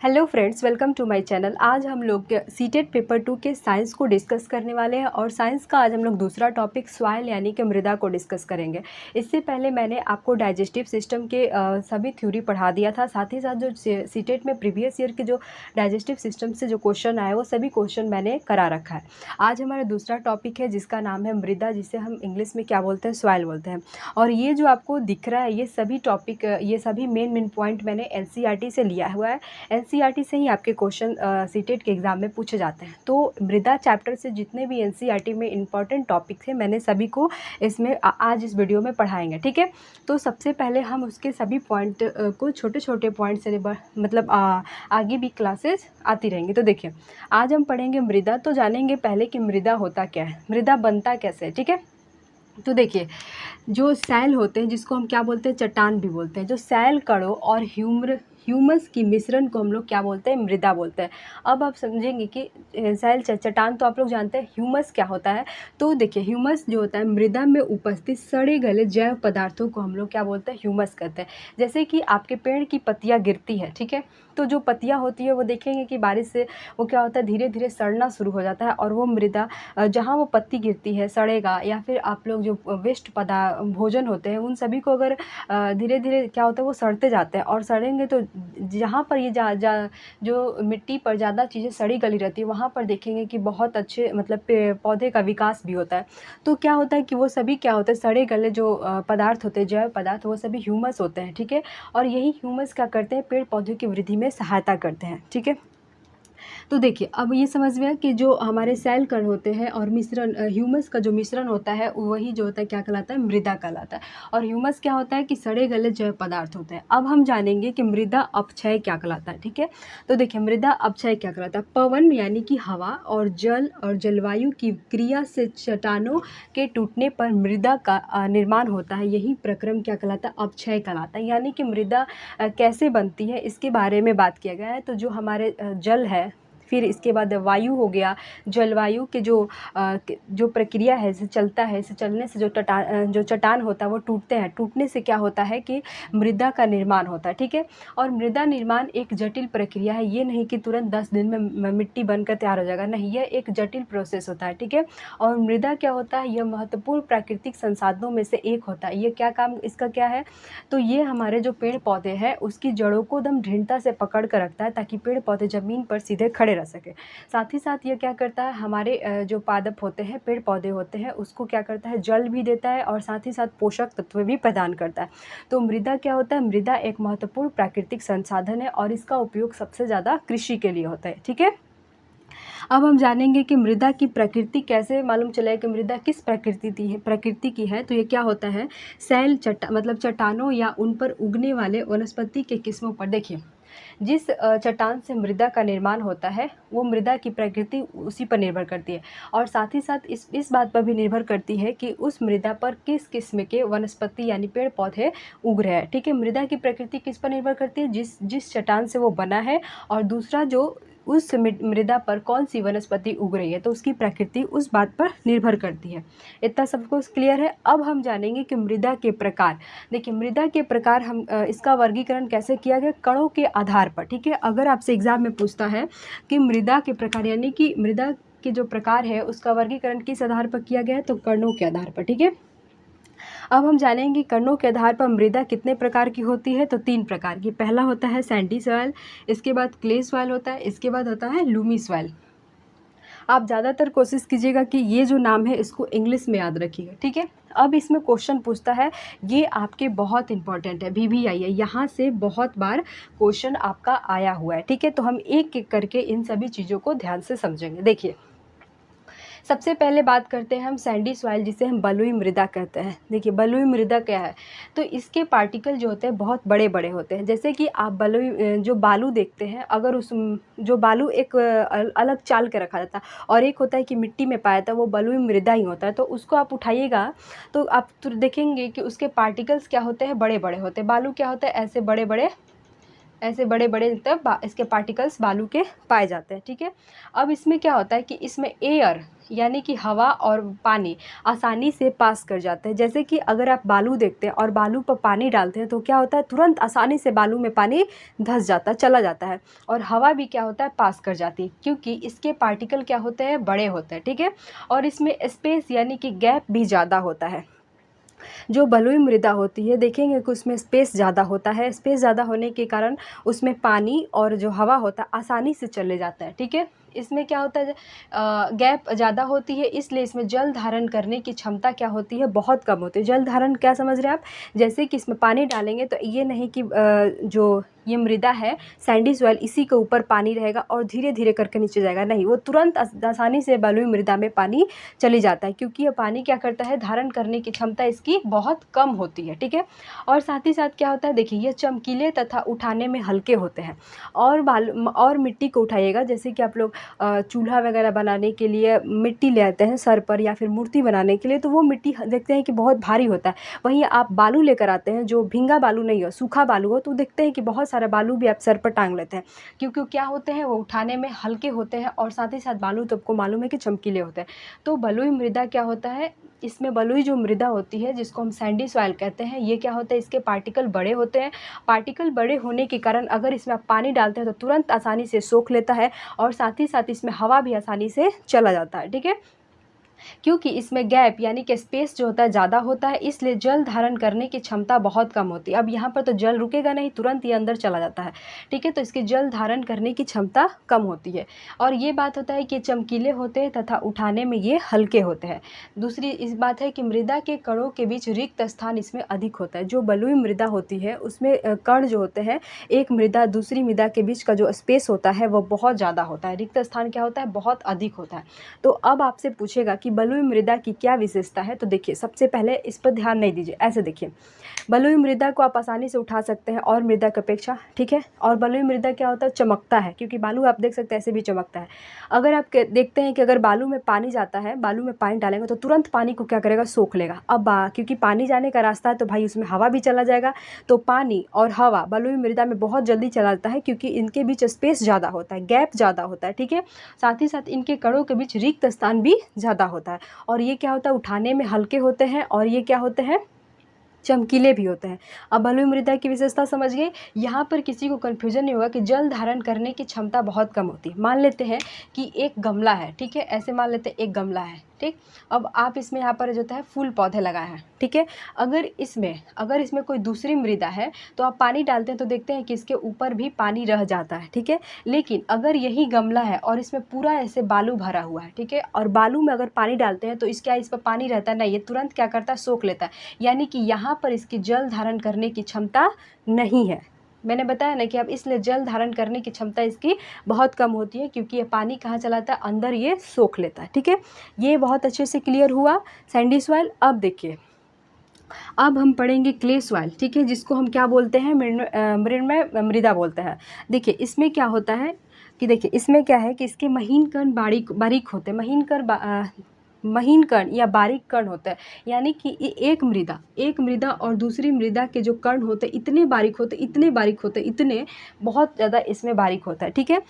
Hello friends, welcome to my channel. आज हम लोग सीटेट पेपर 2 के साइंस को डिस्कस करने वाले हैं और साइंस का आज हम लोग दूसरा टॉपिक सॉइल यानी कि मृदा को डिस्कस करेंगे। इससे पहले मैंने आपको डाइजेस्टिव सिस्टम के सभी थ्योरी पढ़ा दिया था। साथ ही साथ जो सीटेट में प्रीवियस ईयर के जो डाइजेस्टिव सिस्टम से जो क्वेश्चन आए वो सभी क्वेश्चन मैंने करा रखा है। आज हमारा दूसरा टॉपिक है जिसका नाम है मृदा, जिसे हम इंग्लिश में क्या बोलते हैं, सॉइल बोलते हैं। और ये जो आपको दिख रहा है ये सभी टॉपिक, ये सभी मेन पॉइंट मैंने एनसीईआरटी से लिया हुआ है। एनसीईआरटी से ही आपके क्वेश्चन सीटेट के एग्ज़ाम में पूछे जाते हैं। तो मृदा चैप्टर से जितने भी एनसीईआरटी में इंपॉर्टेंट टॉपिक थे मैंने सभी को इसमें आज इस वीडियो में पढ़ाएंगे, ठीक है। तो सबसे पहले हम उसके सभी पॉइंट को छोटे छोटे पॉइंट से मतलब आगे भी क्लासेस आती रहेंगी। तो देखिए, आज हम पढ़ेंगे मृदा। तो जानेंगे पहले कि मृदा होता क्या है, मृदा बनता कैसे है, ठीक है। तो देखिए, जो सैल होते हैं जिसको हम क्या बोलते हैं, चट्टान भी बोलते हैं, जो सैल कणों और ह्यूमस की मिश्रण को हम लोग क्या बोलते हैं, मृदा बोलते हैं। अब आप समझेंगे कि सैल चट्टान तो आप लोग जानते हैं, ह्यूमस क्या होता है। तो देखिए, ह्यूमस जो होता है मृदा में उपस्थित सड़े गले जैव पदार्थों को हम लोग क्या बोलते हैं, ह्यूमस कहते हैं। जैसे कि आपके पेड़ की पत्तियाँ गिरती है, ठीक है, तो जो पत्तियाँ होती है वो देखेंगे कि बारिश से वो क्या होता है, धीरे धीरे सड़ना शुरू हो जाता है और वो मृदा जहाँ वो पत्ती गिरती है सड़ेगा, या फिर आप लोग जो वेस्ट भोजन होते हैं उन सभी को अगर धीरे धीरे क्या होता है वो सड़ते जाते हैं और सड़ेंगे तो जहाँ पर ये जो मिट्टी पर ज़्यादा चीज़ें सड़ी गली रहती है वहाँ पर देखेंगे कि बहुत अच्छे मतलब पौधे का विकास भी होता है। तो क्या होता है कि वो सभी क्या होता है, सड़े गले जो पदार्थ होते हैं, जैव पदार्थ, वो सभी ह्यूमस होते हैं, ठीक है। और यही ह्यूमस क्या करते हैं, पेड़ पौधों की वृद्धि में सहायता करते हैं, ठीक है। तो देखिए, अब ये समझ में आया कि जो हमारे सेल कण होते हैं और मिश्रण ह्यूमस का जो मिश्रण होता है वही जो होता है क्या कहलाता है, मृदा कहलाता है। और ह्यूमस क्या होता है कि सड़े गले जैव पदार्थ होते हैं। अब हम जानेंगे कि मृदा अपक्षय क्या कहलाता है, ठीक है। तो देखिए, मृदा अपक्षय क्या कहलाता है, पवन यानी कि हवा और जल और जलवायु की क्रिया से चट्टानों के टूटने पर मृदा का निर्माण होता है। यही प्रक्रम क्या कहलाता है, अपक्षय कहलाता है। यानी कि मृदा कैसे बनती है इसके बारे में बात किया गया है। तो जो हमारे जल है, फिर इसके बाद वायु हो गया, जलवायु के जो प्रक्रिया है, इसे चलता है, इसे चलने से जो चट्टान होता है वो टूटते हैं। टूटने से क्या होता है कि मृदा का निर्माण होता है, ठीक है। और मृदा निर्माण एक जटिल प्रक्रिया है, ये नहीं कि तुरंत 10 दिन में मिट्टी बनकर तैयार हो जाएगा, नहीं, यह एक जटिल प्रोसेस होता है, ठीक है। और मृदा क्या होता है, यह महत्वपूर्ण प्राकृतिक संसाधनों में से एक होता है। ये क्या काम इसका क्या है, तो ये हमारे जो पेड़ पौधे हैं उसकी जड़ों को एकदम दृढ़ता से पकड़ कर रखता है ताकि पेड़ पौधे ज़मीन पर सीधे खड़े रह सके। साथ ही साथ ये क्या करता है, हमारे जो पादप होते हैं, पेड़ पौधे होते हैं, उसको क्या करता है, जल भी देता है और साथ ही साथ पोषक तत्व भी प्रदान करता है। तो मृदा क्या होता है, मृदा एक महत्वपूर्ण प्राकृतिक संसाधन है और इसका उपयोग सबसे ज़्यादा कृषि के लिए होता है, ठीक है। अब हम जानेंगे कि मृदा की प्रकृति कैसे मालूम चले कि मृदा किस प्रकृति की है। तो ये क्या होता है, सैल मतलब चट्टानों या उन पर उगने वाले वनस्पति के किस्मों पर। देखिए, जिस चट्टान से मृदा का निर्माण होता है वो मृदा की प्रकृति उसी पर निर्भर करती है और साथ ही साथ इस बात पर भी निर्भर करती है कि उस मृदा पर किस किस्म के वनस्पति यानी पेड़ पौधे उग रहे हैं, ठीक है। मृदा की प्रकृति किस पर निर्भर करती है, जिस चट्टान से वो बना है, और दूसरा जो उस मृदा पर कौन सी वनस्पति उग रही है, तो उसकी प्रकृति उस बात पर निर्भर करती है। इतना सबको क्लियर है। अब हम जानेंगे कि मृदा के प्रकार। देखिए, मृदा के प्रकार हम इसका वर्गीकरण कैसे किया गया, कणों के आधार पर, ठीक है। अगर आपसे एग्जाम में पूछता है कि मृदा के प्रकार यानी कि मृदा के जो प्रकार है उसका वर्गीकरण किस आधार पर किया गया है, तो कणों के आधार पर, ठीक है। अब हम जानेंगे कणों के आधार पर मृदा कितने प्रकार की होती है, तो 3 प्रकार की। पहला होता है सैंडी सॉइल, इसके बाद क्ले सॉइल होता है, इसके बाद होता है लूमी सॉइल। आप ज़्यादातर कोशिश कीजिएगा कि ये जो नाम है इसको इंग्लिश में याद रखिएगा, ठीक है। अब इसमें क्वेश्चन पूछता है, ये आपके बहुत इंपॉर्टेंट है, VVI है, यहाँ से बहुत बार क्वेश्चन आपका आया हुआ है, ठीक है। तो हम एक एक करके इन सभी चीज़ों को ध्यान से समझेंगे। देखिए, सबसे पहले बात करते हैं हम सैंडी सॉइल, जिसे हम बलुई मृदा कहते हैं। देखिए, बलुई मृदा क्या है, तो इसके पार्टिकल जो होते हैं बहुत बड़े बड़े होते हैं। जैसे कि आप बलुई जो बालू देखते हैं, अगर उस जो बालू एक अलग चाल के रखा जाता है और एक होता है कि मिट्टी में पाया जाता है, वो बलुई मृदा ही होता है। तो उसको आप उठाइएगा तो आप देखेंगे कि उसके पार्टिकल्स क्या होते हैं, बड़े बड़े होते हैं। बालू क्या होता है, ऐसे बड़े बड़े ऐसे बड़े बड़े तब इसके पार्टिकल्स बालू के पाए जाते हैं, ठीक है। अब इसमें क्या होता है कि इसमें एयर यानी कि हवा और पानी आसानी से पास कर जाते हैं। जैसे कि अगर आप बालू देखते हैं और बालू पर पानी डालते हैं तो क्या होता है, तुरंत आसानी से बालू में पानी धंस जाता है, चला जाता है। और हवा भी क्या होता है, पास कर जाती है, क्योंकि इसके पार्टिकल क्या होते हैं, बड़े होते हैं, ठीक है। और इसमें स्पेस यानी कि गैप भी ज़्यादा होता है। जो बलुई मृदा होती है देखेंगे कि उसमें स्पेस ज़्यादा होता है। स्पेस ज़्यादा होने के कारण उसमें पानी और जो हवा होता है आसानी से चले जाता है, ठीक है। इसमें क्या होता है, गैप ज़्यादा होती है, इसलिए इसमें जल धारण करने की क्षमता क्या होती है, बहुत कम होती है। जल धारण क्या समझ रहे हैं आप, जैसे कि इसमें पानी डालेंगे तो ये नहीं कि जो ये मृदा है सैंडी सॉइल, इसी के ऊपर पानी रहेगा और धीरे धीरे करके नीचे जाएगा, नहीं, वो तुरंत आसानी से बलुई मृदा में पानी चली जाता है, क्योंकि ये पानी क्या करता है, धारण करने की क्षमता इसकी बहुत कम होती है, ठीक है। और साथ ही साथ क्या होता है, देखिए ये चमकीले तथा उठाने में हल्के होते हैं। और मिट्टी को उठाइएगा, जैसे कि आप लोग चूल्हा वगैरह बनाने के लिए मिट्टी ले आते हैं सर पर, या फिर मूर्ति बनाने के लिए, तो वो मिट्टी देखते हैं कि बहुत भारी होता है। वहीं आप बालू लेकर आते हैं, जो भींगा बालू नहीं हो, सूखा बालू हो, तो देखते हैं कि बहुत सारा बालू भी आप सर पर टांग लेते हैं, क्योंकि क्या होते हैं, वो उठाने में हल्के होते हैं। और साथ ही साथ बालू तो आपको मालूम है कि चमकीले होते हैं। तो बलुई मृदा क्या होता है, इसमें बलुई जो मृदा होती है जिसको हम सैंडी सॉइल कहते हैं, ये क्या होता है, इसके पार्टिकल बड़े होते हैं। पार्टिकल बड़े होने के कारण अगर इसमें आप पानी डालते हैं तो तुरंत आसानी से सोख लेता है, और साथ ही साथ इसमें हवा भी आसानी से चला जाता है, ठीक है। क्योंकि इसमें गैप यानी कि स्पेस जो होता है ज़्यादा होता है, इसलिए जल धारण करने की क्षमता बहुत कम होती है। अब यहाँ पर तो जल रुकेगा नहीं, तुरंत ये अंदर चला जाता है, ठीक है। तो इसकी जल धारण करने की क्षमता कम होती है। और ये बात होता है कि चमकीले होते हैं तथा उठाने में ये हल्के होते हैं। दूसरी इस बात है कि मृदा के कणों के बीच रिक्त स्थान इसमें अधिक होता है। जो बलुई मृदा होती है उसमें कण जो होते हैं, एक मृदा दूसरी मृदा के बीच का जो स्पेस होता है वो बहुत ज़्यादा होता है। रिक्त स्थान क्या होता है, बहुत अधिक होता है। तो अब आपसे पूछेगा कि बलुई मृदा की क्या विशेषता है, तो देखिए सबसे पहले इस पर ध्यान नहीं दीजिए, ऐसे देखिए, बलुई मृदा को आप आसानी से उठा सकते हैं और मृदा की अपेक्षा, ठीक है। और बलुई मृदा क्या होता है, चमकता है, क्योंकि बालू आप देख सकते हैं ऐसे भी चमकता है। अगर आप देखते हैं कि अगर बालू में पानी जाता है, बालू में पानी डालेंगे तो तुरंत पानी को क्या करेगा, सोख लेगा। अब क्योंकि पानी जाने का रास्ता है तो भाई उसमें हवा भी चला जाएगा, तो पानी और हवा बलुई मृदा में बहुत जल्दी चला जाता है, क्योंकि इनके बीच स्पेस ज़्यादा होता है, गैप ज़्यादा होता है, ठीक है। साथ ही साथ इनके कणों के बीच रिक्त स्थान भी ज़्यादा होता है। और ये क्या होता है, उठाने में हल्के होते हैं, और ये क्या होते हैं, चमकीले भी होते हैं। अब बलुई मृदा की विशेषता समझ गए। यहाँ पर किसी को कन्फ्यूजन नहीं होगा कि जल धारण करने की क्षमता बहुत कम होती है। मान लेते हैं कि एक गमला है, ठीक है, ऐसे मान लेते हैं एक गमला है, ठीक। अब आप इसमें यहाँ पर जो है फूल पौधे लगाए हैं, ठीक है। अगर इसमें कोई दूसरी मृदा है तो आप पानी डालते हैं तो देखते हैं कि इसके ऊपर भी पानी रह जाता है, ठीक है। लेकिन अगर यही गमला है और इसमें पूरा ऐसे बालू भरा हुआ है, ठीक है, और बालू में अगर पानी डालते हैं तो इस पर पानी रहता है नहीं, ये तुरंत क्या करता है, सोख लेता है। यानी कि यहाँ पर इसकी जल धारण करने की क्षमता नहीं है। मैंने बताया ना कि अब इसलिए जल धारण करने की क्षमता इसकी बहुत कम होती है, क्योंकि ये पानी कहाँ चलाता है, अंदर ये सोख लेता है, ठीक है। ये बहुत अच्छे से क्लियर हुआ सैंडी सॉइल। अब देखिए, अब हम पढ़ेंगे क्ले सॉइल, ठीक है, जिसको हम क्या बोलते हैं, मृण्मय मृदा बोलते हैं। देखिए इसमें क्या होता है कि देखिए इसमें क्या है कि इसके महीन कण बारीक होते हैं। महीन कण या बारीक कण होता है, यानी कि एक मृदा और दूसरी मृदा के जो कण होते हैं इतने बारीक होते, इतने बहुत ज़्यादा इसमें बारीक होता है, ठीक है।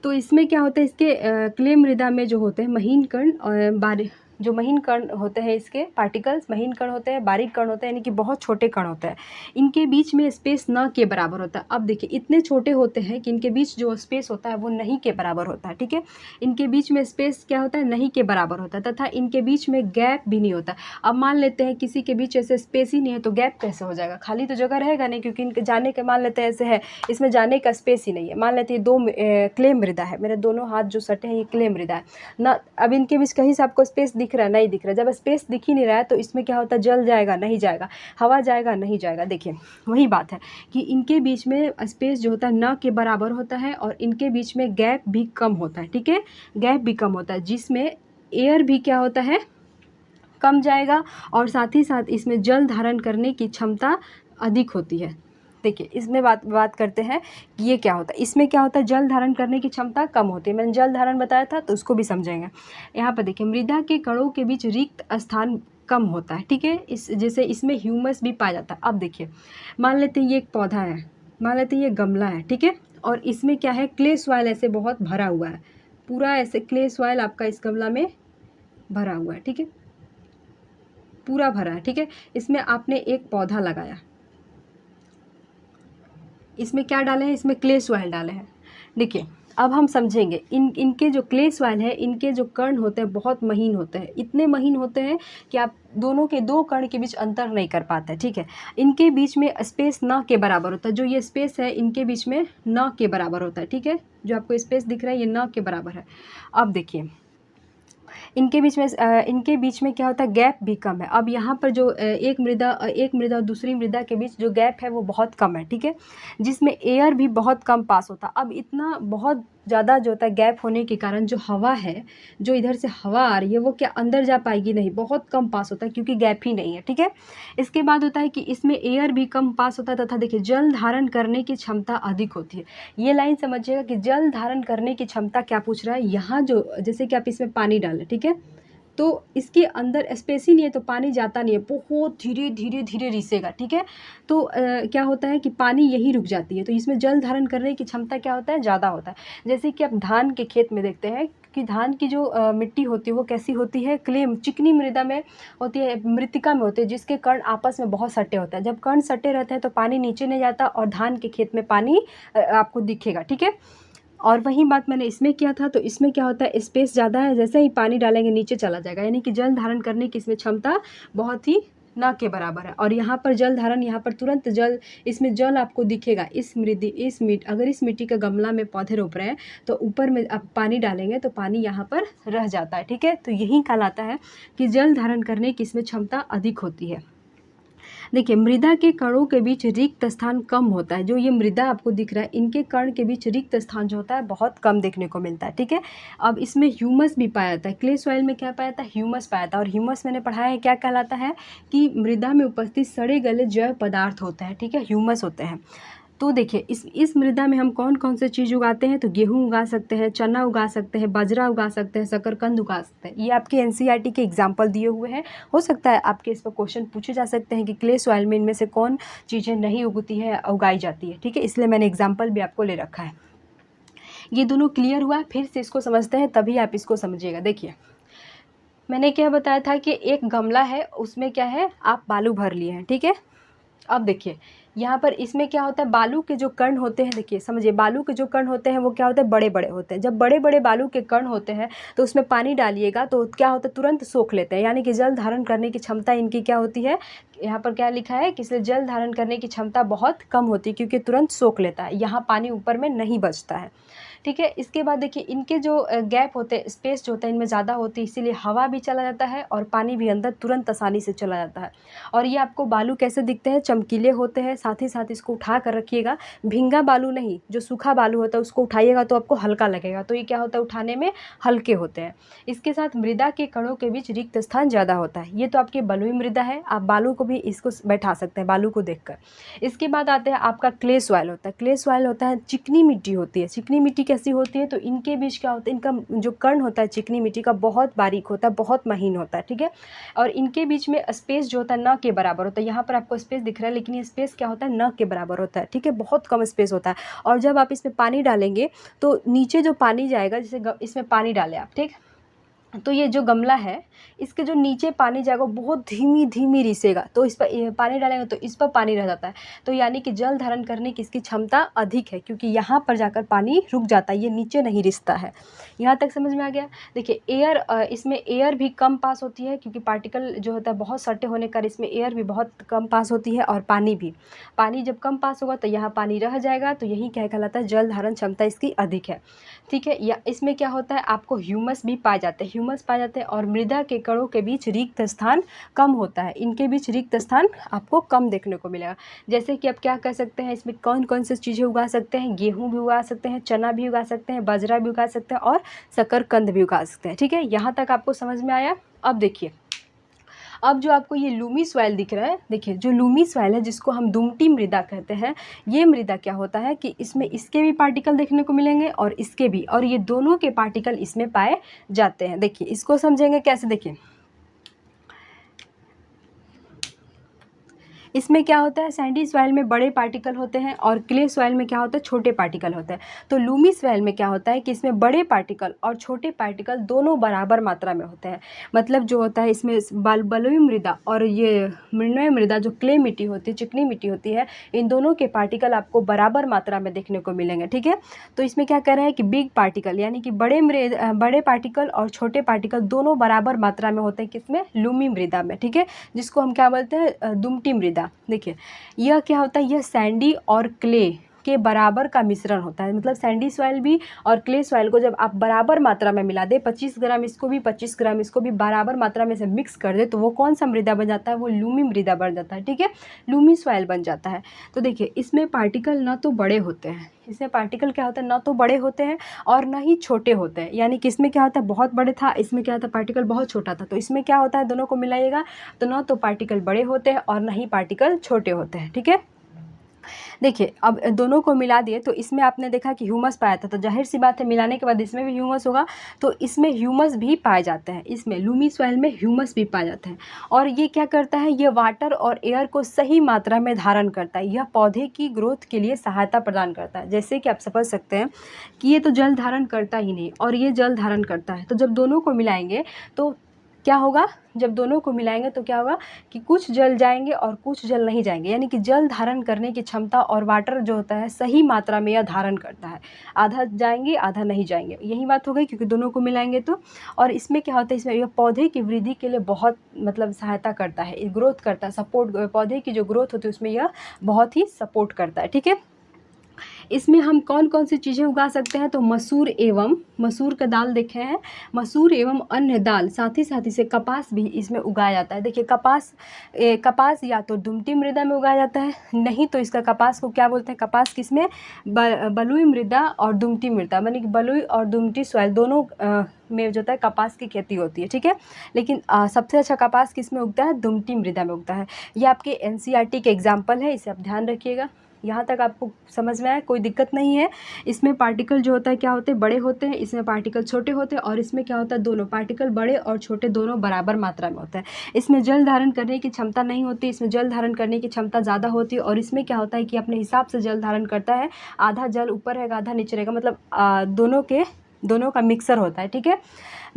तो इसमें क्या होता है, इसके क्ले मृदा में जो होते हैं महीन कण और जो महीन कण होते हैं, इसके पार्टिकल्स महीन कण होते हैं, बारीक कण होते हैं, यानी कि बहुत छोटे कण होते हैं। इनके बीच में स्पेस न के बराबर होता है। अब देखिए इतने छोटे होते हैं कि इनके बीच जो स्पेस होता है वो नहीं के बराबर होता है, ठीक है। इनके बीच में स्पेस क्या होता है, नहीं के बराबर होता है, तथा इनके बीच में गैप भी नहीं होता। अब मान लेते हैं किसी के बीच ऐसे स्पेस ही नहीं है तो गैप कैसे हो जाएगा, खाली तो जगह रहेगा नहीं, क्योंकि इनके जाने के, मान लेते हैं ऐसे है, इसमें जाने का स्पेस ही नहीं है। मान लेते हैं दो क्ले मृदा है, मेरे दोनों हाथ जो सटे हैं ये क्ले मृदा है ना। अब इनके बीच कहीं से आपको स्पेस दिख रहा है, नहीं दिख रहा। जब स्पेस दिख ही नहीं रहा है तो इसमें क्या होता है, जल जाएगा नहीं जाएगा, हवा जाएगा नहीं जाएगा। देखिए वही बात है कि इनके बीच में स्पेस जो होता है न के बराबर होता है, और इनके बीच में गैप भी कम होता है, ठीक है, गैप भी कम होता है, जिसमें एयर भी क्या होता है, कम जाएगा, और साथ ही साथ इसमें जल धारण करने की क्षमता अधिक होती है। देखिए इसमें बात करते हैं कि ये क्या होता है, इसमें क्या होता है, जल धारण करने की क्षमता कम होती है। मैंने जल धारण बताया था तो उसको भी समझेंगे। यहाँ पर देखिए मृदा के कणों के बीच रिक्त स्थान कम होता है, ठीक है। जैसे इसमें ह्यूमस भी पाया जाता है। अब देखिए मान लेते हैं ये एक पौधा है, मान लेते हैं ये गमला है, ठीक है, और इसमें क्या है, क्ले सॉइल ऐसे बहुत भरा हुआ है, पूरा ऐसे क्ले सॉइल आपका इस गमला में भरा हुआ है, ठीक है, पूरा भरा है, ठीक है। इसमें आपने एक पौधा लगाया, इसमें क्या डाले हैं, इसमें क्ले सॉइल डाले हैं। देखिए अब हम समझेंगे इनके जो क्ले सॉइल है, इनके जो कण होते हैं बहुत महीन होते हैं, इतने महीन होते हैं कि आप दोनों के दो कण के बीच अंतर नहीं कर पाते, ठीक है। इनके बीच में स्पेस न के बराबर होता है, जो ये स्पेस है इनके बीच में न के बराबर होता है, ठीक है, जो आपको स्पेस दिख रहा है ये न के बराबर है। अब देखिए इनके बीच में क्या होता है, गैप भी कम है। अब यहाँ पर जो एक मृदा और दूसरी मृदा के बीच जो गैप है वो बहुत कम है, ठीक है, जिसमें एयर भी बहुत कम पास होता है। अब इतना बहुत ज़्यादा जो होता है गैप होने के कारण जो हवा है, जो इधर से हवा आ रही है वो क्या अंदर जा पाएगी, नहीं, बहुत कम पास होता है क्योंकि गैप ही नहीं है, ठीक है। इसके बाद होता है कि इसमें एयर भी कम पास होता है तथा देखिए जल धारण करने की क्षमता अधिक होती है। ये लाइन समझिएगा कि जल धारण करने की क्षमता क्या पूछ रहा है यहाँ, जो जैसे कि आप इसमें पानी डालें, ठीक है, तो इसके अंदर स्पेस ही नहीं है तो पानी जाता नहीं है, बहुत धीरे धीरे धीरे रिसेगा, ठीक है। तो क्या होता है कि पानी यही रुक जाती है, तो इसमें जल धारण करने की क्षमता क्या होता है, ज़्यादा होता है। जैसे कि आप धान के खेत में देखते हैं कि धान की जो मिट्टी होती है वो कैसी होती है, क्ले चिकनी मृदा में होती है, मृतिका में होती है, जिसके कण आपस में बहुत सटे होते हैं। जब कण सटे रहते हैं तो पानी नीचे नहीं जाता और धान के खेत में पानी आपको दिखेगा, ठीक है। और वही बात मैंने इसमें किया था, तो इसमें क्या होता है, स्पेस ज़्यादा है, जैसे ही पानी डालेंगे नीचे चला जाएगा, यानी कि जल धारण करने की इसमें क्षमता बहुत ही ना के बराबर है। और यहाँ पर जल धारण, यहाँ पर तुरंत जल, इसमें जल आपको दिखेगा। अगर इस मिट्टी का गमला में पौधे रोप रहे हैं तो ऊपर में आप पानी डालेंगे तो पानी यहाँ पर रह जाता है, ठीक है। तो यही कहलाता है कि जल धारण करने की इसमें क्षमता अधिक होती है। देखिए मृदा के कणों के बीच रिक्त स्थान कम होता है, जो ये मृदा आपको दिख रहा है इनके कण के बीच रिक्त स्थान जो होता है बहुत कम देखने को मिलता है, ठीक है। अब इसमें ह्यूमस भी पाया जाता है, क्ले सॉइल में क्या पाया जाता है, ह्यूमस पाया जाता है। और ह्यूमस मैंने पढ़ाया है क्या कहलाता है, कि मृदा में उपस्थित सड़े गले जैव पदार्थ होते हैं, ठीक है, ह्यूमस होते हैं। तो देखिए इस मृदा में हम कौन कौन से चीज़ उगाते हैं, तो गेहूँ उगा सकते हैं, चना उगा सकते हैं, बाजरा उगा सकते हैं, शकरकंद उगा सकते हैं। ये आपके एनसीईआरटी के एग्जाम्पल दिए हुए हैं। हो सकता है आपके इस पर क्वेश्चन पूछे जा सकते हैं कि क्ले सॉइल में इनमें से कौन चीज़ें नहीं उगती है, उगाई जाती है, ठीक है, इसलिए मैंने एग्जाम्पल भी आपको ले रखा है। ये दोनों क्लियर हुआ, फिर से इसको समझते हैं तभी आप इसको समझिएगा। देखिए मैंने क्या बताया था कि एक गमला है, उसमें क्या है, आप बालू भर लिए हैं, ठीक है। अब देखिए यहाँ पर इसमें क्या होता है, बालू के जो कण होते हैं, देखिए समझिए, बालू के जो कण होते हैं वो क्या होते हैं, बड़े बड़े होते हैं। जब बड़े बड़े बालू के कण होते हैं तो उसमें पानी डालिएगा तो क्या होता है, तुरंत सोख लेते हैं, यानी कि जल धारण करने की क्षमता इनकी क्या होती है, यहाँ पर क्या लिखा है कि इसलिए जल धारण करने की क्षमता बहुत कम होती है क्योंकि तुरंत सोख लेता है, यहाँ पानी ऊपर में नहीं बचता है, ठीक है। इसके बाद देखिए इनके जो गैप होते हैं, स्पेस जो होता है इनमें ज़्यादा होती है, इसीलिए हवा भी चला जाता है और पानी भी अंदर तुरंत आसानी से चला जाता है। और ये आपको बालू कैसे दिखते हैं, चमकीले होते हैं। साथ ही साथ इसको उठा कर रखिएगा, भींगा बालू नहीं, जो सूखा बालू होता है उसको उठाइएगा तो आपको हल्का लगेगा, तो ये क्या होता है, उठाने में हल्के होते हैं। इसके साथ मृदा के कणों के बीच रिक्त स्थान ज़्यादा होता है। ये तो आपकी बलुई मृदा है, आप बालू को भी इसको बैठा सकते हैं, बालू को देखकर। इसके बाद आते हैं आपका क्ले सॉइल होता है। क्ले सॉइल होता है, चिकनी मिट्टी होती है। चिकनी मिट्टी कैसी होती है, तो इनके बीच क्या होता है, इनका जो कण होता है चिकनी मिट्टी का बहुत बारीक होता है, बहुत महीन होता है, ठीक है। और इनके बीच में स्पेस जो होता है न के बराबर होता है। यहाँ पर आपको स्पेस दिख रहा है लेकिन ये स्पेस क्या होता है, न के बराबर होता है, ठीक है, बहुत कम स्पेस होता है। और जब आप इसमें पानी डालेंगे तो नीचे जो पानी जाएगा, जैसे इसमें पानी डालें आप, ठीक, तो ये जो गमला है इसके जो नीचे पानी जाएगा बहुत धीमी धीमी रिसेगा, तो इस पर पानी डालेंगे तो इस पर पानी रह जाता है, तो यानी कि जल धारण करने की इसकी क्षमता अधिक है क्योंकि यहाँ पर जाकर पानी रुक जाता है, ये नीचे नहीं रिसता है। यहाँ तक समझ में आ गया। देखिए एयर, इसमें एयर भी कम पास होती है क्योंकि पार्टिकल जो होता है बहुत सटे होने का इसमें एयर भी बहुत कम पास होती है, और पानी भी, पानी जब कम पास होगा तो यहाँ पानी रह जाएगा, तो यही क्या कहलाता है, जल धारण क्षमता इसकी अधिक है, ठीक है। या इसमें क्या होता है, आपको ह्यूमस भी पाए जाते हैं, ह्यूमस पाए जाते हैं। और मृदा के कणों के बीच रिक्त स्थान कम होता है, इनके बीच रिक्त स्थान आपको कम देखने को मिलेगा। जैसे कि आप क्या कह सकते हैं, इसमें कौन कौन सी चीज़ें उगा सकते हैं, गेहूँ भी उगा सकते हैं, चना भी उगा सकते हैं, बाजरा भी उगा सकते हैं और शकरकंद भी उगा सकते हैं, ठीक है। यहाँ तक आपको समझ में आया। अब देखिए, अब जो आपको ये लूमी सॉइल दिख रहा है, देखिए जो लूमी सॉइल है जिसको हम दुमटी मृदा कहते हैं, ये मृदा क्या होता है कि इसमें इसके भी पार्टिकल देखने को मिलेंगे और इसके भी, और ये दोनों के पार्टिकल इसमें पाए जाते हैं। देखिए इसको समझेंगे कैसे, देखिए इसमें क्या होता है, सैंडी सॉइल में बड़े पार्टिकल होते हैं और क्ले सॉइल में क्या होता है, छोटे पार्टिकल होते हैं। तो लूमी सॉइल में क्या होता है कि इसमें बड़े पार्टिकल और छोटे पार्टिकल दोनों बराबर मात्रा में होते हैं। मतलब जो होता है इसमें बलुई मृदा और ये मृण्मय मृदा जो क्ले मिट्टी होती है, चिकनी मिट्टी होती है, इन दोनों के पार्टिकल आपको बराबर मात्रा में देखने को मिलेंगे। ठीक है, तो इसमें क्या कर रहे हैं कि बिग पार्टिकल यानी कि बड़े पार्टिकल और छोटे पार्टिकल दोनों बराबर मात्रा में होते हैं किसमें, लूमी मृदा में। ठीक है, जिसको हम क्या बोलते हैं, दुमटी मृदा। देखिए यह क्या होता है, यह सैंडी और क्ले के बराबर का मिश्रण होता है। मतलब सैंडी सॉइल भी और क्ले सॉइल को जब आप बराबर मात्रा में मिला दे, 25 ग्राम इसको भी 25 ग्राम इसको भी बराबर मात्रा में से मिक्स कर दे, तो वो कौन सा मृदा बन जाता है, वो लूमी मृदा बन जाता है। ठीक है, लूमी सॉइल बन जाता है। तो देखिए इसमें पार्टिकल ना तो बड़े होते हैं, इसमें पार्टिकल क्या होता है, ना तो बड़े होते हैं और ना ही छोटे होते हैं। यानी कि इसमें क्या होता है, बहुत बड़े था, इसमें क्या होता है, पार्टिकल बहुत छोटा था। तो इसमें क्या होता है, दोनों को मिलाइएगा तो ना तो पार्टिकल बड़े होते हैं और ना ही पार्टिकल छोटे होते हैं। ठीक है, देखिए अब दोनों को मिला दिए तो इसमें आपने देखा कि ह्यूमस पाया था, तो जाहिर सी बात है मिलाने के बाद इसमें भी ह्यूमस होगा, तो इसमें ह्यूमस भी पाए जाते हैं। इसमें लूमी सॉइल में ह्यूमस भी पाए जाते हैं। और ये क्या करता है, ये वाटर और एयर को सही मात्रा में धारण करता है। यह पौधे की ग्रोथ के लिए सहायता प्रदान करता है। जैसे कि आप समझ सकते हैं कि ये तो जल धारण करता ही नहीं और ये जल धारण करता है, तो जब दोनों को मिलाएंगे तो क्या होगा, जब दोनों को मिलाएंगे तो क्या होगा कि कुछ जल जाएंगे और कुछ जल नहीं जाएंगे। यानी कि जल धारण करने की क्षमता और वाटर जो होता है सही मात्रा में यह धारण करता है। आधा जाएंगे आधा नहीं जाएंगे, यही बात हो गई, क्योंकि दोनों को मिलाएंगे तो। और इसमें क्या होता है, इसमें यह पौधे की वृद्धि के लिए बहुत मतलब सहायता करता है, ग्रोथ करता है, सपोर्ट, पौधे की जो ग्रोथ होती है उसमें यह बहुत ही सपोर्ट करता है। ठीक है, इसमें हम कौन कौन सी चीज़ें उगा सकते हैं, तो मसूर का दाल देखे हैं, मसूर एवं अन्य दाल, साथ ही से कपास भी इसमें उगाया जाता है। देखिए कपास या तो दुमटी मृदा में उगाया जाता है, नहीं तो इसका कपास को क्या बोलते हैं, कपास किसमें, बलुई मृदा और दुमटी मृदा, यानी कि बलुई और दुमटी सॉइल दोनों में जो होता है कपास की खेती होती है। ठीक है, लेकिन सबसे अच्छा कपास किस में उगता है, दुमटी मृदा में उगता है। ये आपके एनसीईआरटी के एग्जाम्पल है, इसे आप ध्यान रखिएगा। यहाँ तक आपको समझ में आया, कोई दिक्कत नहीं है। इसमें पार्टिकल जो होता है क्या होते हैं, बड़े होते हैं, इसमें पार्टिकल छोटे होते हैं, और इसमें क्या होता है, दोनों पार्टिकल बड़े और छोटे दोनों बराबर मात्रा में होता है। इसमें जल धारण करने की क्षमता नहीं होती, इसमें जल धारण करने की क्षमता ज़्यादा होती है। और इसमें क्या होता है कि अपने हिसाब से जल धारण करता है, आधा जल ऊपर रहेगा आधा नीचे रहेगा, मतलब दोनों का मिक्सर होता है। ठीक है,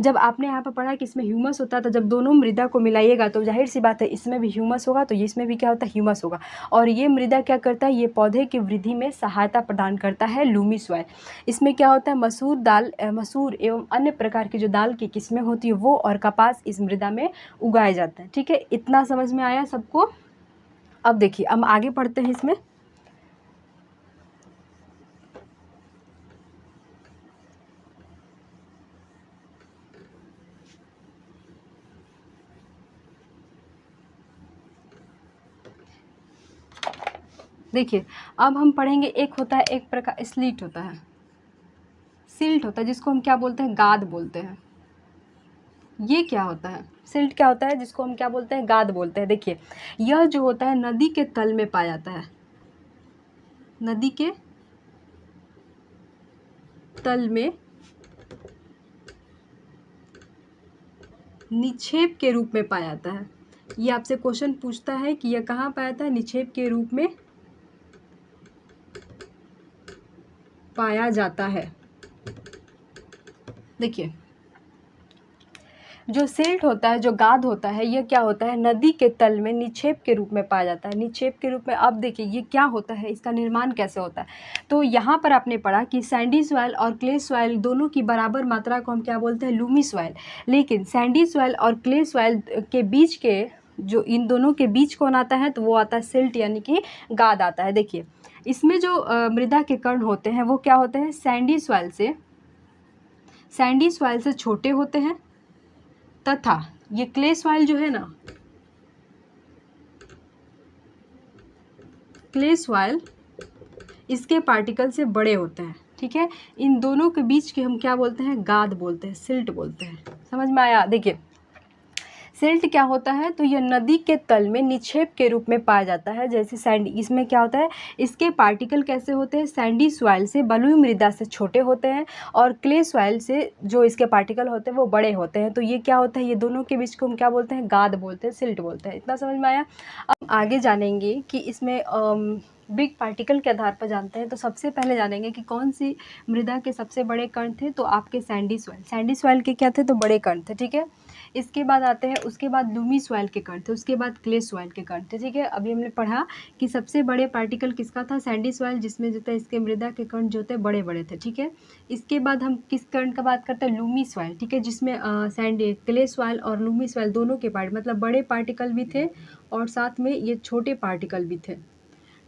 जब आपने यहाँ पर पढ़ा कि इसमें ह्यूमस होता है, तो जब दोनों मृदा को मिलाइएगा तो जाहिर सी बात है इसमें भी ह्यूमस होगा, तो इसमें भी क्या होता है, ह्यूमस होगा। और ये मृदा क्या करता है, ये पौधे की वृद्धि में सहायता प्रदान करता है, लूमी सॉइल। इसमें क्या होता है, मसूर एवं अन्य प्रकार की जो दाल की किस्में होती है वो और कपास इस मृदा में उगाए जाते हैं। ठीक है, इतना समझ में आया सबको। अब देखिए हम आगे पढ़ते हैं इसमें। देखिए अब हम पढ़ेंगे, एक होता है, एक प्रकार सिल्ट होता है, जिसको हम क्या बोलते हैं, गाद बोलते हैं। ये क्या होता है, सिल्ट क्या होता है, जिसको हम क्या बोलते हैं, गाद बोलते हैं। देखिए यह जो होता है नदी के तल में पाया जाता है, नदी के तल में निक्षेप के रूप में पाया जाता है। ये आपसे क्वेश्चन पूछता है कि यह कहाँ पाया जाता है, निक्षेप के रूप में पाया जाता है। देखिए जो सिल्ट होता है, जो गाद होता है, यह क्या होता है, नदी के तल में निक्षेप के रूप में पाया जाता है, निक्षेप के रूप में। अब देखिए ये क्या होता है, इसका निर्माण कैसे होता है। तो यहाँ पर आपने पढ़ा कि सैंडी सॉइल और क्ले सॉइल दोनों की बराबर मात्रा को हम क्या बोलते हैं, लूमी सॉइल। लेकिन सैंडी सॉइल और क्ले सॉइल के बीच के जो इन दोनों के बीच कौन आता है, तो वो आता है सिल्ट यानी कि गाद आता है। देखिए इसमें जो मृदा के कण होते हैं वो क्या होते हैं, सैंडी सॉइल से छोटे होते हैं, तथा ये क्ले सॉइल जो है ना, क्ले सॉइल इसके पार्टिकल से बड़े होते हैं। ठीक है, इन दोनों के बीच के हम क्या बोलते हैं, गाद बोलते हैं, सिल्ट बोलते हैं। समझ में आया। देखिए सिल्ट क्या होता है, तो यह नदी के तल में निक्षेप के रूप में पाया जाता है, जैसे सैंडी। इसमें क्या होता है, इसके पार्टिकल कैसे होते हैं, सैंडी सॉइल से, बलुई मृदा से छोटे होते हैं, और क्ले सॉइल से जो इसके पार्टिकल होते हैं वो बड़े होते हैं। तो ये क्या होता है, ये दोनों के बीच को हम क्या बोलते हैं, गाद बोलते हैं, सिल्ट बोलते हैं। इतना समझ में आया। अब आगे जानेंगे कि इसमें बिग पार्टिकल के आधार पर जानते हैं। तो सबसे पहले जानेंगे कि कौन सी मृदा के सबसे बड़े कण थे, तो आपके सैंडी सॉइल। सैंडी सॉइल के क्या थे, तो बड़े कण थे, ठीक है। इसके बाद आते हैं, उसके बाद लूमी सॉइल के कण थे, उसके बाद क्ले सॉइल के कण थे, ठीक है। अभी हमने पढ़ा कि सबसे बड़े पार्टिकल किसका था, सैंडी सॉइल, जिसमें जो था इसके मृदा के कण जो थे बड़े बड़े थे, ठीक है। इसके बाद हम किस कण का बात करते हैं, लूमी सॉइल, ठीक है, जिसमें सैंडी क्ले सॉइल और लूमी सॉइल दोनों के पार्ट मतलब बड़े पार्टिकल भी थे और साथ में ये छोटे पार्टिकल भी थे,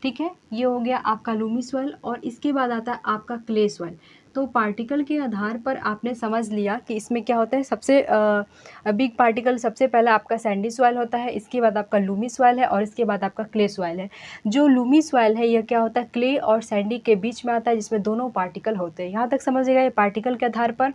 ठीक है। ये हो गया आपका लूमी सॉइल। और इसके बाद आता है आपका क्ले सॉइल। तो पार्टिकल के आधार पर आपने समझ लिया कि इसमें क्या होता है, सबसे बिग पार्टिकल सबसे पहले आपका सैंडी सॉइल होता है, इसके बाद आपका लूमी सॉइल है, और इसके बाद आपका क्ले सॉइल है। जो लूमी सॉइल है यह क्या होता है, क्ले और सैंडी के बीच में आता है, जिसमें दोनों पार्टिकल होते हैं। यहाँ तक समझिएगा ये पार्टिकल के आधार पर।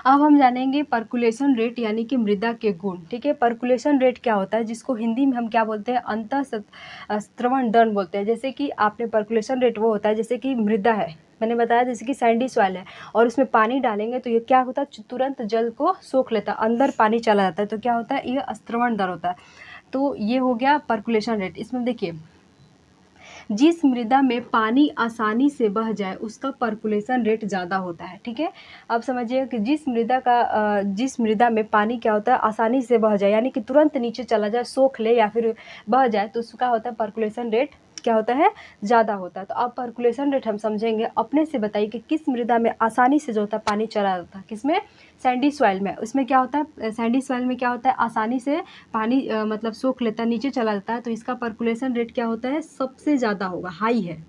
अब हम जानेंगे पर्कुलेशन रेट यानी कि मृदा के गुण, ठीक है। पर्कुलेशन रेट क्या होता है, जिसको हिंदी में हम क्या बोलते हैं, अंतःस्त्रवण दर बोलते हैं। जैसे कि आपने पर्कुलेशन रेट वो होता है, जैसे कि मृदा है, मैंने बताया जैसे कि सैंडी सॉइल है और उसमें पानी डालेंगे तो ये क्या होता है, तुरंत जल को सोख लेता है, अंदर पानी चला जाता है, तो क्या होता है, ये स्त्रवण दर होता है। तो ये हो गया पर्कुलेशन रेट। इसमें देखिए, जिस मृदा में पानी आसानी से बह जाए उसका पर्कुलेशन रेट ज़्यादा होता है, ठीक है। अब समझिए कि जिस मृदा में पानी क्या होता है, आसानी से बह जाए, यानी कि तुरंत नीचे चला जाए, सोख ले या फिर बह जाए, तो उसका होता है पर्कुलेशन रेट क्या होता है, ज़्यादा होता है। तो अब पर्कुलेशन रेट हम समझेंगे। अपने से बताइए कि किस मृदा में आसानी से जो होता है पानी चला जाता है, किसमें, सैंडी सॉइल में। उसमें क्या होता है, सैंडी सॉइल में क्या होता है, आसानी से पानी मतलब सोख लेता है, नीचे चला जाता है, तो इसका पर्कुलेशन रेट क्या होता है, सबसे ज़्यादा होगा, हाई है,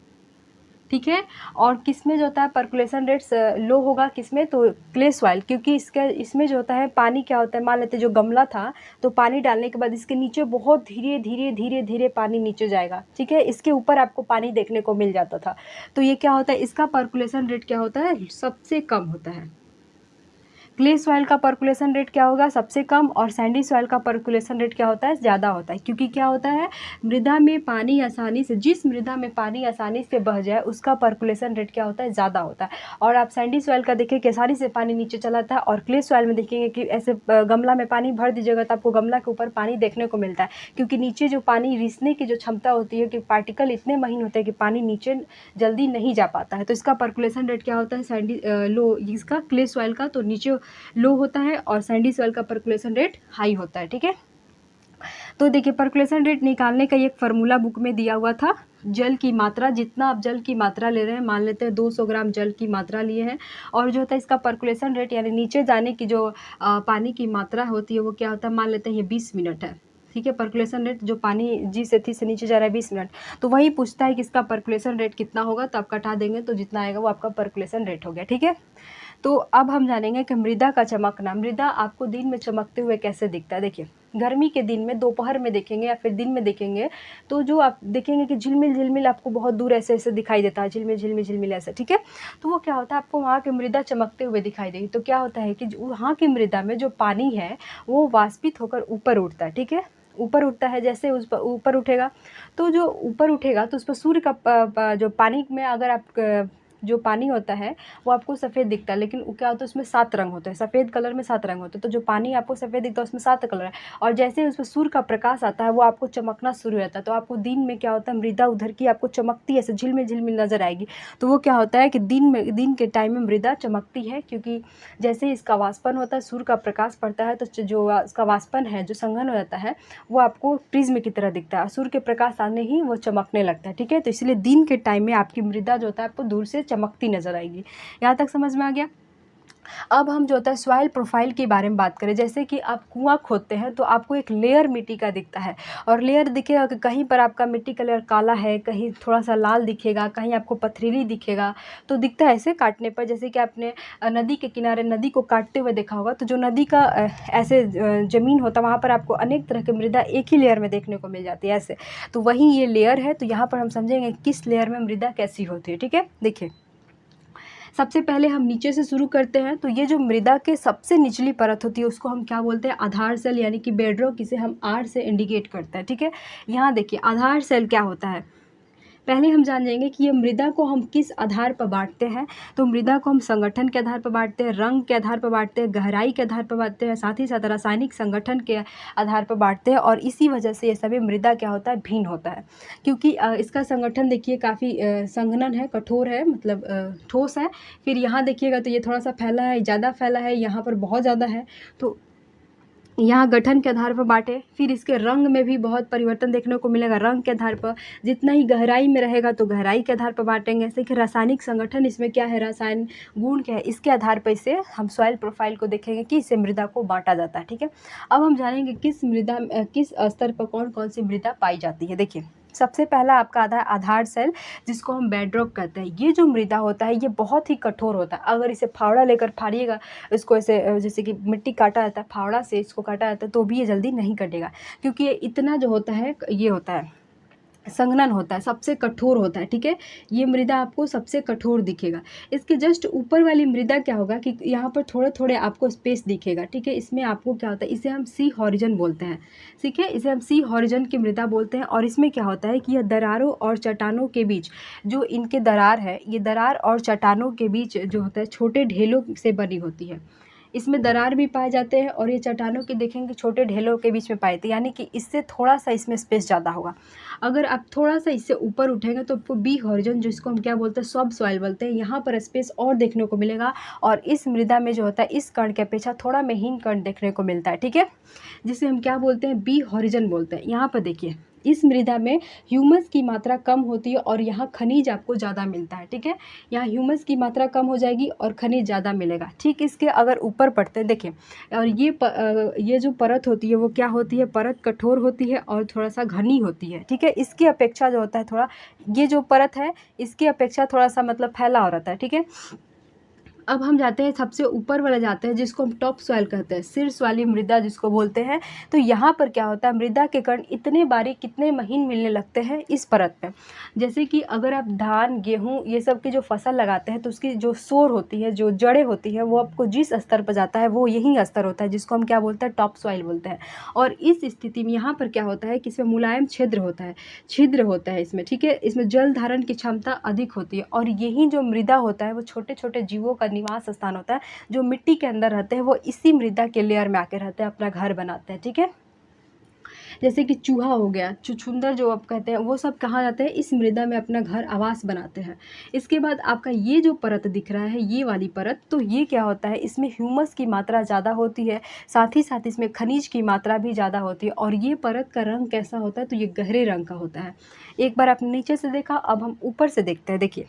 ठीक है। और किसमें जो होता है पर्कुलेशन रेट लो होगा, किसमें, तो क्ले सॉइल, क्योंकि इसमें जो होता है पानी क्या होता है, मान लेते जो गमला था तो पानी डालने के बाद इसके नीचे बहुत धीरे धीरे धीरे धीरे पानी नीचे जाएगा, ठीक है। इसके ऊपर आपको पानी देखने को मिल जाता था, तो ये क्या होता है, इसका पर्कुलेशन रेट क्या होता है, सबसे कम होता है। क्ले सॉइल का पर्कुलेशन रेट क्या होगा, सबसे कम, और सैंडी सॉइल का पर्कुलेशन रेट क्या होता है, ज़्यादा होता है। क्योंकि क्या होता है, मृदा में पानी आसानी से, जिस मृदा में पानी आसानी से बह जाए उसका पर्कुलेशन रेट क्या होता है, ज़्यादा होता है। और आप सैंडी सॉइल का देखिए कि आसानी से पानी नीचे चलाता है, और क्ले सॉइल में देखेंगे कि ऐसे गमला में पानी भर दीजिएगा तो आपको गमला के ऊपर पानी देखने को मिलता है, क्योंकि नीचे जो पानी रिसने की जो क्षमता होती है कि पार्टिकल इतने महीन होते हैं कि पानी नीचे जल्दी नहीं जा पाता है। तो इसका पर्कुलेशन रेट क्या होता है, सैंडी लो, इसका क्ले सॉइल का तो नीचे लो होता है, और सैंडी सॉइल का पर्कुलेशन रेट हाई होता है, ठीक है। तो देखिए, पर्कुलेशन रेट निकालने का एक फार्मूला बुक में दिया हुआ था। जल की मात्रा, जितना आप जल की मात्रा ले रहे हैं, मान लेते हैं 200 ग्राम जल की मात्रा लिए हैं, और जो होता है इसका पर्कुलेशन रेट यानी नीचे जाने की जो पानी की मात्रा होती है वो क्या होता है, मान लेते हैं ये 20 मिनट है, ठीक है। पर्कुलेशन रेट जो पानी जी से थी से नीचे जा रहा है 20 मिनट, तो वही पूछता है कि इसका पर्कुलेशन रेट कितना होगा, तो आप कटा देंगे तो जितना आएगा वो आपका पर्कुलेशन रेट हो गया, ठीक है। तो अब हम जानेंगे कि मृदा का चमकना, मृदा आपको दिन में चमकते हुए कैसे दिखता है। देखिए, गर्मी के दिन में दोपहर में देखेंगे या फिर दिन में देखेंगे तो जो आप देखेंगे कि झिलमिल झिलमिल आपको बहुत दूर ऐसे ऐसे दिखाई देता है, झिलमिल झिलमिल झिलमिल ऐसे, ठीक है। तो वो क्या होता है, आपको वहाँ की मृदा चमकते हुए दिखाई देगी। तो क्या होता है कि वहाँ की मृदा में जो पानी है वो वाष्पित होकर ऊपर उठता है, ठीक है। ऊपर उठता है, जैसे उस पर ऊपर उठेगा तो जो ऊपर उठेगा तो उस पर सूर्य का जो पानी में अगर आप जो पानी होता है वो आपको सफ़ेद दिखता है, लेकिन क्या होता है उसमें 7 रंग होते हैं, सफ़ेद कलर में 7 रंग होते हैं। तो जो पानी आपको सफ़ेद दिखता है उसमें 7 कलर है, और जैसे ही उस पर सूर्य का प्रकाश आता है वो आपको चमकना शुरू हो जाता है। तो आपको दिन में क्या होता है, मृदा उधर की आपको चमकती ऐसे झिलमिल झिलमिल नज़र आएगी। तो वो क्या होता है कि दिन के टाइम में मृदा चमकती है, क्योंकि जैसे इसका वाष्पन होता है, सूर्य का प्रकाश पड़ता है, तो जो इसका वाष्पन है, जो संघन हो जाता है, वो आपको प्रिज्म की तरह दिखता है, सूर्य के प्रकाश आने ही वो चमकने लगता है, ठीक है। तो इसलिए दिन के टाइम में आपकी मृदा जो होता है आपको दूर से चमकती नजर आएगी। यहाँ तक समझ में आ गया। अब हम जो होता है सॉइल प्रोफाइल के बारे में बात करें। जैसे कि आप कुआं खोदते हैं तो आपको एक लेयर मिट्टी का दिखता है, और लेयर दिखेगा कि कहीं पर आपका मिट्टी का लेयर काला है, कहीं थोड़ा सा लाल दिखेगा, कहीं आपको पथरीली दिखेगा, तो दिखता है ऐसे काटने पर। जैसे कि आपने नदी के किनारे नदी को काटते हुए देखा होगा, तो जो नदी का ऐसे ज़मीन होता है वहाँ पर आपको अनेक तरह की मृदा एक ही लेयर में देखने को मिल जाती है ऐसे। तो वही ये लेयर है। तो यहाँ पर हम समझेंगे किस लेयर में मृदा कैसी होती है, ठीक है। देखिए, सबसे पहले हम नीचे से शुरू करते हैं। तो ये जो मृदा के सबसे निचली परत होती है उसको हम क्या बोलते हैं, आधार सेल यानी कि बेडरॉक, इसे हम आर से इंडिकेट करते हैं। ठीक है, यहाँ देखिए आधार सेल क्या होता है। पहले हम जान जाएंगे कि ये मृदा को हम किस आधार पर बांटते हैं। तो मृदा को हम संगठन के आधार पर बांटते हैं, रंग के आधार पर बांटते हैं, गहराई के आधार पर बांटते हैं, साथ ही साथ रासायनिक संगठन के आधार पर बांटते हैं। और इसी वजह से ये सभी मृदा क्या होता है, भिन्न होता है। क्योंकि इसका संगठन देखिए काफ़ी संघनन है, कठोर है, मतलब ठोस है। फिर यहाँ देखिएगा तो ये थोड़ा सा फैला है, ज़्यादा फैला है, यहाँ पर बहुत ज़्यादा है। तो यहाँ गठन के आधार पर बांटे। फिर इसके रंग में भी बहुत परिवर्तन देखने को मिलेगा, रंग के आधार पर। जितना ही गहराई में रहेगा तो गहराई के आधार पर बांटेंगे। जैसे कि रासायनिक संगठन इसमें क्या है, रसायन गुण क्या है, इसके आधार पर इसे हम सॉइल प्रोफाइल को देखेंगे कि इसे मृदा को बांटा जाता है। ठीक है, अब हम जानेंगे किस स्तर पर कौन कौन सी मृदा पाई जाती है। देखिए सबसे पहला आपका आधार सेल, जिसको हम बेडरॉक कहते हैं। ये जो मृदा होता है ये बहुत ही कठोर होता है। अगर इसे फावड़ा लेकर फाड़िएगा, इसको ऐसे जैसे कि मिट्टी काटा जाता है, फावड़ा से इसको काटा जाता है, तो भी ये जल्दी नहीं कटेगा। क्योंकि ये इतना जो होता है, ये होता है संघनन होता है, सबसे कठोर होता है। ठीक है, ये मृदा आपको सबसे कठोर दिखेगा। इसके जस्ट ऊपर वाली मृदा क्या होगा कि यहाँ पर थोड़े थोड़े आपको स्पेस दिखेगा। ठीक है, इसमें आपको क्या होता है, इसे हम सी हॉरिजन बोलते हैं। ठीक है, इसे हम सी हॉरिजन की मृदा बोलते हैं। और इसमें क्या होता है कि यह दरारों और चट्टानों के बीच जो इनके दरार है, ये दरार और चट्टानों के बीच जो होता है छोटे ढेलों से बनी होती है। इसमें दरार भी पाए जाते हैं और ये चट्टानों के देखेंगे छोटे ढेलों के बीच में पाए जाते हैं, यानी कि इससे थोड़ा सा इसमें स्पेस ज़्यादा होगा। अगर आप थोड़ा सा इससे ऊपर उठेंगे तो आपको बी हॉरिजन, जिसको हम क्या बोलते हैं, सब सॉइल बोलते हैं, यहाँ पर स्पेस और देखने को मिलेगा। और इस मृदा में जो होता है इस कण के अपेक्षा थोड़ा महीन कण देखने को मिलता है। ठीक है, जिसे हम क्या बोलते हैं, बी हॉरिजन बोलते हैं। यहाँ पर देखिए इस मृदा में ह्यूमस की मात्रा कम होती है और यहाँ खनिज आपको ज़्यादा मिलता है। ठीक है, यहाँ ह्यूमस की मात्रा कम हो जाएगी और खनिज ज़्यादा मिलेगा। ठीक, इसके अगर ऊपर पढ़ते हैं देखिए, और ये जो परत होती है वो क्या होती है, परत कठोर होती है और थोड़ा सा घनी होती है। ठीक है, इसकी अपेक्षा जो होता है थोड़ा, ये जो परत है इसकी अपेक्षा थोड़ा सा मतलब फैला रहता है। ठीक है, अब हम जाते हैं सबसे ऊपर वाला, जाते हैं जिसको हम टॉप सॉइल कहते हैं, शीर्ष वाली मृदा जिसको बोलते हैं। तो यहाँ पर क्या होता है, मृदा के कण इतने बारीक, कितने महीन मिलने लगते हैं इस परत पे। जैसे कि अगर आप धान, गेहूँ ये सब की जो फसल लगाते हैं तो उसकी जो सोर होती है, जो जड़ें होती है, वो आपको जिस स्तर पर जाता है वो यही स्तर होता है, जिसको हम क्या बोलते हैं, टॉप सॉइल बोलते हैं। और इस स्थिति में यहाँ पर क्या होता है कि इसमें मुलायम छिद्र होता है इसमें। ठीक है, इसमें जल धारण की क्षमता अधिक होती है। और यही जो मृदा होता है वो छोटे छोटे जीवों का निवास स्थान होता है, जो मिट्टी के अंदर रहते हैं, वो इसी मृदा के लेयर में आके रहते हैं, अपना घर बनाते हैं। ठीक है, जैसे कि चूहा हो गया, छुछुंदर जो आप कहते हैं, वो सब कहाँ जाते हैं, इस मृदा में अपना घर, आवास बनाते हैं। इसके बाद आपका ये जो परत दिख रहा है, ये वाली परत, तो ये क्या होता है, इसमें ह्यूमस की मात्रा ज़्यादा होती है, साथ ही साथ इसमें खनिज की मात्रा भी ज़्यादा होती है। और ये परत का रंग कैसा होता है, तो ये गहरे रंग का होता है। एक बार आपने नीचे से देखा, अब हम ऊपर से देखते हैं। देखिए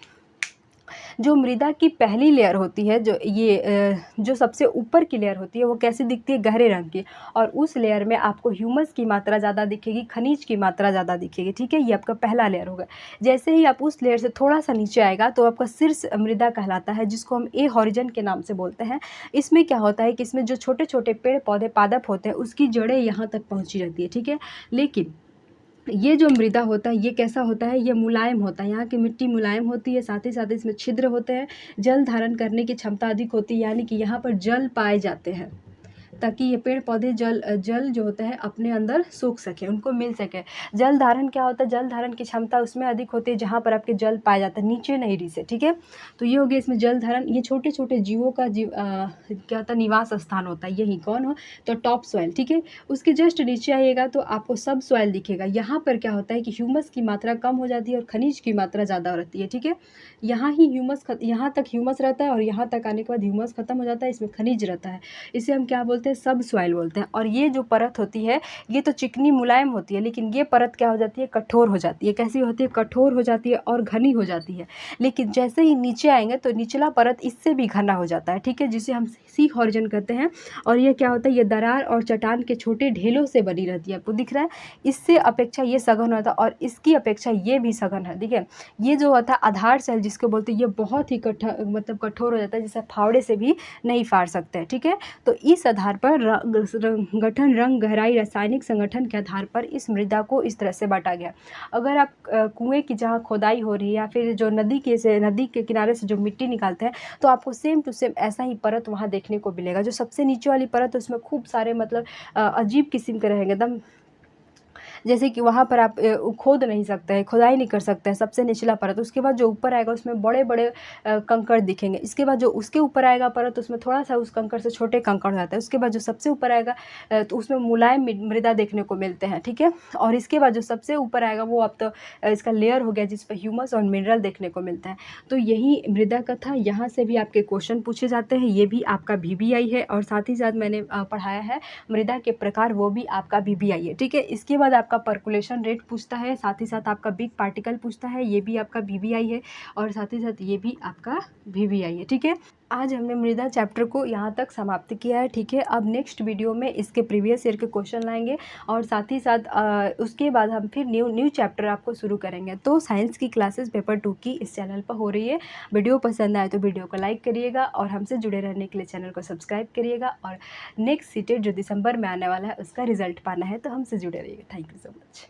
जो मृदा की पहली लेयर होती है, जो सबसे ऊपर की लेयर होती है, वो कैसी दिखती है, गहरे रंग की। और उस लेयर में आपको ह्यूमस की मात्रा ज़्यादा दिखेगी, खनिज की मात्रा ज़्यादा दिखेगी। ठीक है, ये आपका पहला लेयर होगा। जैसे ही आप उस लेयर से थोड़ा सा नीचे आएगा तो आपका शीर्ष मृदा कहलाता है, जिसको हम ए हॉरिजन के नाम से बोलते हैं। इसमें क्या होता है कि इसमें जो छोटे छोटे पेड़ पौधे पादप होते हैं उसकी जड़ें यहाँ तक पहुँची रहती है। ठीक है, लेकिन ये जो मृदा होता है ये कैसा होता है, ये मुलायम होता है, यहाँ की मिट्टी मुलायम होती है, साथ ही साथ इसमें छिद्र होते हैं, जल धारण करने की क्षमता अधिक होती है, यानी कि यहाँ पर जल पाए जाते हैं, ताकि ये पेड़ पौधे जल जो होता है अपने अंदर सोख सके, उनको मिल सके। जल धारण क्या होता है, जल धारण की क्षमता उसमें अधिक होती है जहाँ पर आपके जल पाया जाता है, नीचे नहरी से। ठीक है, तो ये हो गया इसमें जल धारण। ये छोटे छोटे जीवों का क्या होता है, निवास स्थान होता है, यही कौन हो, तो टॉप सॉइल। ठीक है, उसके जस्ट नीचे आइएगा तो आपको सब सॉइल दिखेगा। यहाँ पर क्या होता है कि ह्यूमस की मात्रा कम हो जाती है और खनिज की मात्रा ज़्यादा रहती है। ठीक है, यहाँ तक ह्यूमस रहता है और यहाँ तक आने के बाद ह्यूमस खत्म हो जाता है, इसमें खनिज रहता है, इसे हम क्या बोलते हैं, सब सॉइल बोलते हैं। और ये जो परत होती है ये तो चिकनी मुलायम होती है, लेकिन ये परत क्या हो जाती है, कठोर हो जाती है। कैसी होती है, कठोर हो जाती है और घनी हो जाती है। लेकिन जैसे ही नीचे आएंगे तो निचला परत इससे भी घना हो जाता है। ठीक है, जिसे हम सी हॉरिजन कहते हैं। और ये क्या होता है, ये दरार और चट्टान के छोटे ढेलों से बनी रहती है, आपको दिख रहा है। इससे अपेक्षा ये सघन होता है और इसकी अपेक्षा ये भी सघन है। ठीक है, ये जो होता है आधार सेल जिसको बोलते हैं, ये बहुत ही कठोर हो जाता है, जिसे फावड़े से भी नहीं फाड़ सकते हैं। ठीक है, तो इस आधार आधार पर गठन, रंग, गहराई, रासायनिक संगठन के आधार पर इस मृदा को इस तरह से बांटा गया। अगर आप कुएँ की जहाँ खोदाई हो रही है या फिर जो नदी के किनारे से जो मिट्टी निकालते हैं, तो आपको सेम टू सेम ऐसा ही परत वहाँ देखने को मिलेगा। जो सबसे नीचे वाली परत है उसमें खूब सारे मतलब अजीब किस्म के रहेंगे एकदम, जैसे कि वहाँ पर आप खोद नहीं सकते हैं, खुदाई नहीं कर सकते हैं, सबसे निचला परत। उसके बाद जो ऊपर आएगा उसमें बड़े-बड़े कंकड़ दिखेंगे। इसके बाद जो उसके ऊपर आएगा परत, उसमें थोड़ा-सा उस कंकड़ से छोटे कंकड़ हो जाते हैं। उसके बाद जो सबसे ऊपर आएगा तो उसमें मुलायम मृदा देखने को मिलते हैं, ठीक है? और इसके बाद जो सबसे ऊपर आएगा वो अब तो इसका लेयर हो गया जिस पे ह्यूमस और मिनरल देखने को मिलता है। तो यही मृदा का था, यहाँ से भी आपके क्वेश्चन पूछे जाते हैं। ये भी आपका VBI है और साथ ही साथ मैंने पढ़ाया है मृदा के प्रकार, वो भी आपका VBI है, ठीक है? इसके बाद आपका पर्कुलेशन रेट पूछता है, साथ ही साथ आपका बिग पार्टिकल पूछता है, ये भी आपका VBI है और साथ ही साथ ये भी आपका VBI है, ठीक है? आज हमने मृदा चैप्टर को यहाँ तक समाप्त किया है, ठीक है? अब नेक्स्ट वीडियो में इसके प्रीवियस ईयर के क्वेश्चन लाएंगे और साथ ही साथ उसके बाद हम फिर न्यू चैप्टर आपको शुरू करेंगे। तो साइंस की क्लासेस पेपर 2 की इस चैनल पर हो रही है। वीडियो पसंद आए तो वीडियो को लाइक करिएगा और हमसे जुड़े रहने के लिए चैनल को सब्सक्राइब करिएगा। और नेक्स्ट सीटेट जो दिसंबर में आने वाला है उसका रिजल्ट पाना है तो हमसे जुड़े रहिएगा। Thank you so much.